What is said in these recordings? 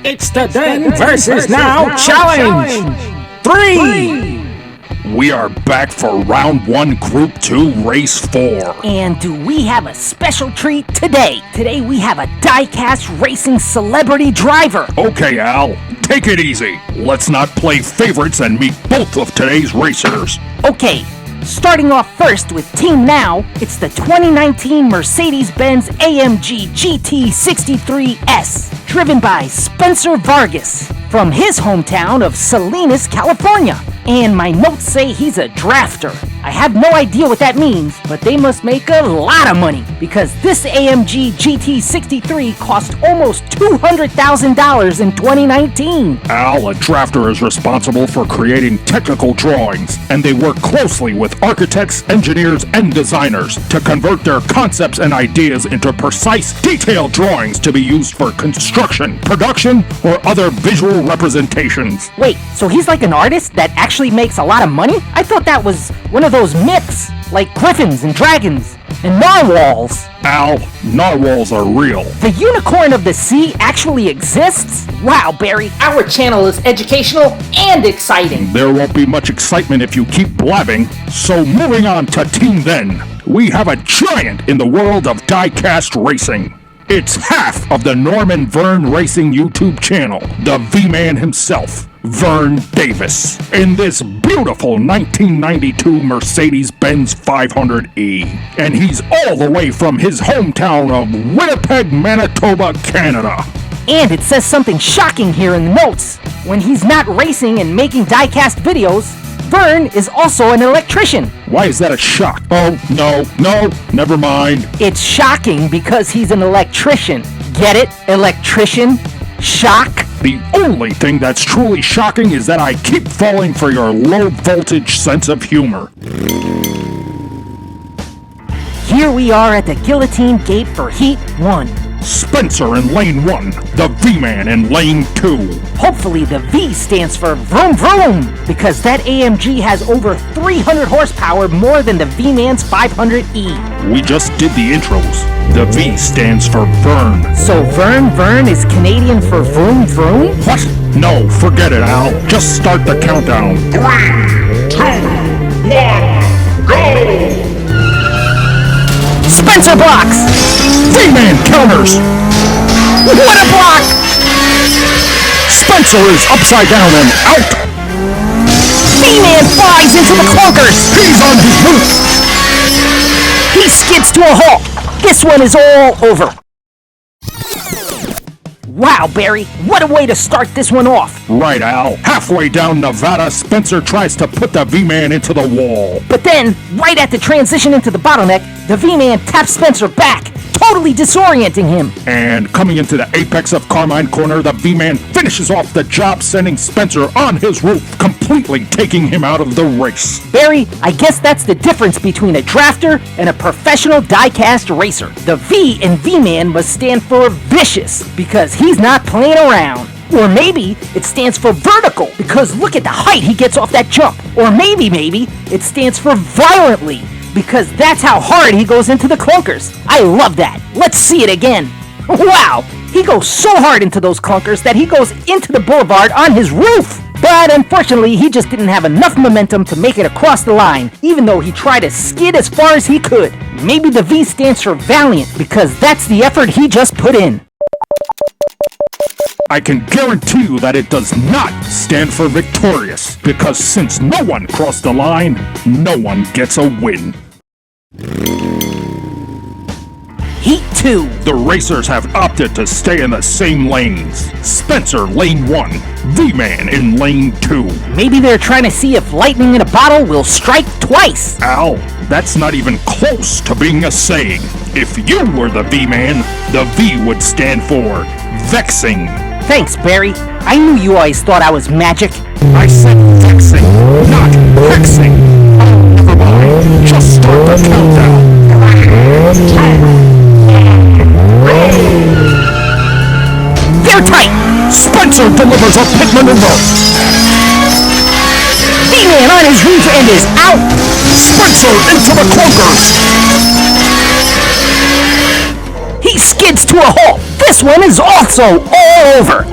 It's the Then versus Now Challenge! 3! We are back for round 1, group 2, race 4. And do we have a special treat today? Today we have a Diecast Racing celebrity driver. Okay, Al, take it easy. Let's not play favorites and meet both of today's racers. Okay, starting off first with Team Now, it's the 2019 Mercedes-Benz AMG GT 63S, driven by Spencer Vargas from his hometown of Salinas, California. And my notes say he's a drafter. I have no idea what that means, but they must make a lot of money because this AMG GT 63 cost almost $200,000 in 2019. Al, a drafter, is responsible for creating technical drawings, and they work closely with architects, engineers, and designers to convert their concepts and ideas into precise, detailed drawings to be used for construction, production, or other visual representations. Wait, so he's like an artist that actually makes a lot of money? I thought that was one of those myths, like griffins and dragons and narwhals. Al, narwhals are real. The unicorn of the sea actually exists? Wow, Barry, our channel is educational and exciting. There won't be much excitement if you keep blabbing. So moving on to Team Then, we have a giant in the world of diecast racing. It's half of the Norman Vern Racing YouTube channel, the V-Man himself, Vern Davis, in this beautiful 1992 Mercedes-Benz 500E. And he's all the way from his hometown of Winnipeg, Manitoba, Canada. And it says something shocking here in the notes. When he's not racing and making diecast videos, Vern is also an electrician. Why is that a shock? Oh, no, never mind. It's shocking because he's an electrician. Get it? Electrician? Shock? The only thing that's truly shocking is that I keep falling for your low-voltage sense of humor. Here we are at the Guillotine Gate for Heat 1. Spencer in Lane 1, the V-Man in Lane 2. Hopefully the V stands for vroom vroom, because that AMG has over 300 horsepower more than the V-Man's 500E. We just did the intros. The V stands for Vern. So Vern is Canadian for vroom vroom? What? No, forget it, Al. Just start the countdown. 3, 2, 1, go! Spencer blocks! V-Man counters! What a block! Spencer is upside down and out! V-Man flies into the clunkers! He's on his roof! He skids to a halt! This one is all over! Wow, Barry, what a way to start this one off! Right, Al. Halfway down Nevada, Spencer tries to put the V-Man into the wall. But then, right at the transition into the bottleneck, the V-Man taps Spencer back, totally disorienting him. And coming into the apex of Carmine Corner, the V-Man finishes off the job, sending Spencer on his roof, completely taking him out of the race. Barry, I guess that's the difference between a drafter and a professional diecast racer. The V in V-Man must stand for vicious, because he's not playing around. Or maybe it stands for vertical, because look at the height he gets off that jump. Or maybe it stands for violently, because that's how hard he goes into the clunkers. I love that. Let's see it again. Wow, he goes so hard into those clunkers that he goes into the boulevard on his roof. But unfortunately, he just didn't have enough momentum to make it across the line, even though he tried to skid as far as he could. Maybe the V stands for valiant, because that's the effort he just put in. I can guarantee you that it does not stand for victorious, because since no one crossed the line, no one gets a win. Heat 2. The racers have opted to stay in the same lanes. Spencer, Lane 1. V-Man in Lane 2. Maybe they're trying to see if lightning in a bottle will strike twice. Al, that's not even close to being a saying. If you were the V-Man, the V would stand for vexing. Thanks, Barry. I knew you always thought I was magic. I said vexing, not vexing. Oh, never mind. Just start the countdown. 3, 2, 1, They're tight! Spencer delivers a pit maneuver. V-Man on his roof end is out! Spencer into the clunkers. He skids to a halt! This one is also all over!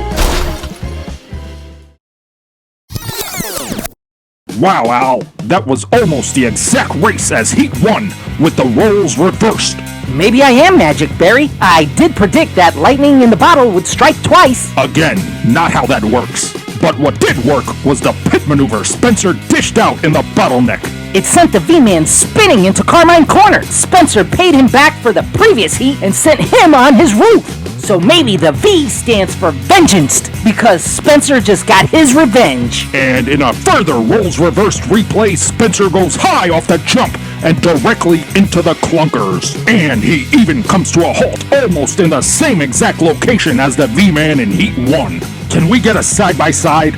Wow, Al, that was almost the exact race as Heat 1, with the roles reversed. Maybe I am Magic, Barry. I did predict that lightning in the bottle would strike twice. Again, not how that works. But what did work was the pit maneuver Spencer dished out in the bottleneck. It sent the V-Man spinning into Carmine Corner. Spencer paid him back for the previous heat and sent him on his roof. So maybe the V stands for Vengeanced, because Spencer just got his revenge. And in a further roles reversed replay, Spencer goes high off the jump and directly into the clunkers. And he even comes to a halt almost in the same exact location as the V-Man in Heat 1. Can we get a side-by-side?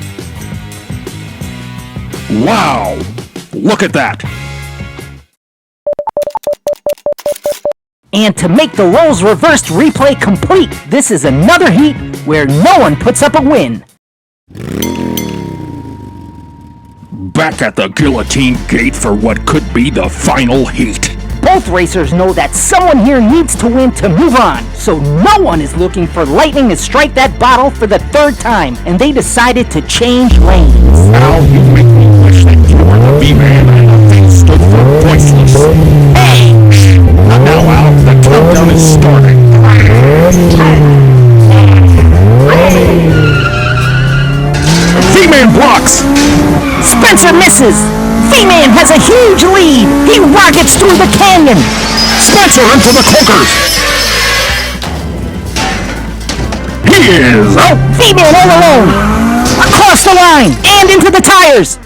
Wow! Look at that! And to make the roles reversed replay complete, this is another heat where no one puts up a win. Back at the guillotine gate for what could be the final heat. Both racers know that someone here needs to win to move on, so no one is looking for lightning to strike that bottle for the third time, and they decided to change lanes. Al, you make me wish that you were the V-Man and the thing stood for voiceless. Hey! Not now, Al. The countdown is starting. V-Man blocks! Spencer misses! V-Man has a huge lead! He rockets through the canyon! Spencer into the clunkers! He is out! V-Man all alone! Across the line! And into the tires!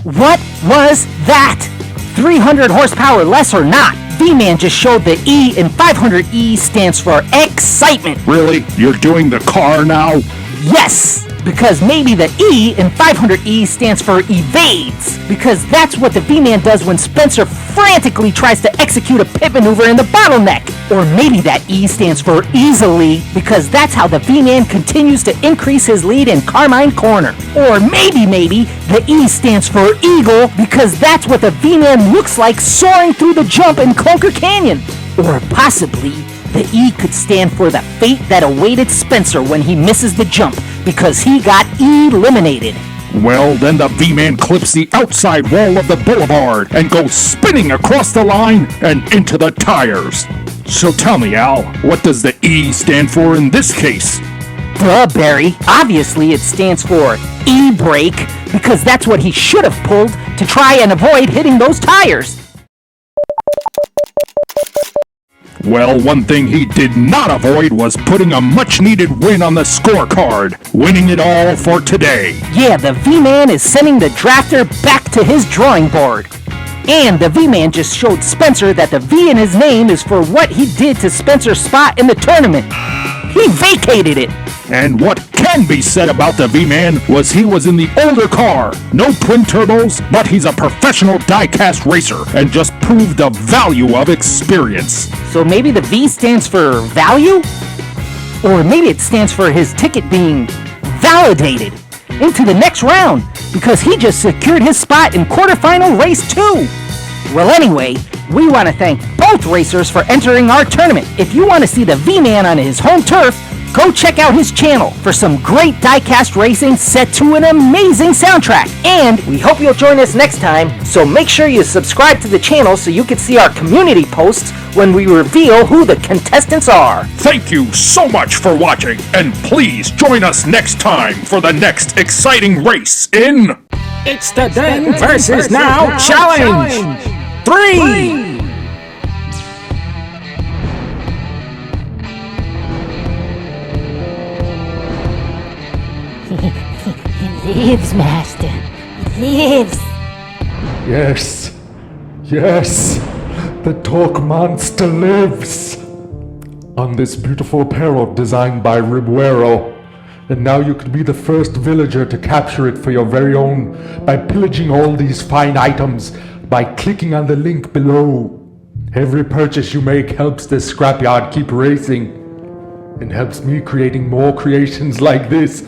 What was that? 300 horsepower less or not, V-Man just showed that E in 500E stands for excitement. Really? You're doing the car now? Yes, because maybe the E in 500E stands for evades, because that's what the V-Man does when Spencer frantically tries to execute a pit maneuver in the bottleneck. Or maybe that E stands for easily, because that's how the V-Man continues to increase his lead in Carmine Corner. Or maybe the E stands for eagle, because that's what the V-Man looks like soaring through the jump in Clunker Canyon. Or possibly the E could stand for the fate that awaited Spencer when he misses the jump, because he got eliminated. Well, then the V-Man clips the outside wall of the boulevard and goes spinning across the line and into the tires. So tell me, Al, what does the E stand for in this case? Duh, Barry. Obviously it stands for E-brake, because that's what he should have pulled to try and avoid hitting those tires. Well, one thing he did not avoid was putting a much-needed win on the scorecard, winning it all for today. Yeah, the V-Man is sending the drafter back to his drawing board. And the V-Man just showed Spencer that the V in his name is for what he did to Spencer's spot in the tournament. He vacated it. And what can be said about the V-Man was he was in the older car. No twin turbos, but he's a professional diecast racer and just proved the value of experience. So maybe the V stands for value? Or maybe it stands for his ticket being validated into the next round, because he just secured his spot in quarterfinal race 2. Well, anyway, we want to thank both racers for entering our tournament. If you want to see the V-Man on his home turf, go check out his channel for some great diecast racing set to an amazing soundtrack. And we hope you'll join us next time, so make sure you subscribe to the channel so you can see our community posts when we reveal who the contestants are. Thank you so much for watching, and please join us next time for the next exciting race in... It's the Then versus Now Challenge! 3! Lives, Master. Lives. Yes. Yes. The Talk Monster lives. On this beautiful apparel designed by Ribuero. And now you can be the first villager to capture it for your very own by pillaging all these fine items by clicking on the link below. Every purchase you make helps this scrapyard keep racing and helps me creating more creations like this.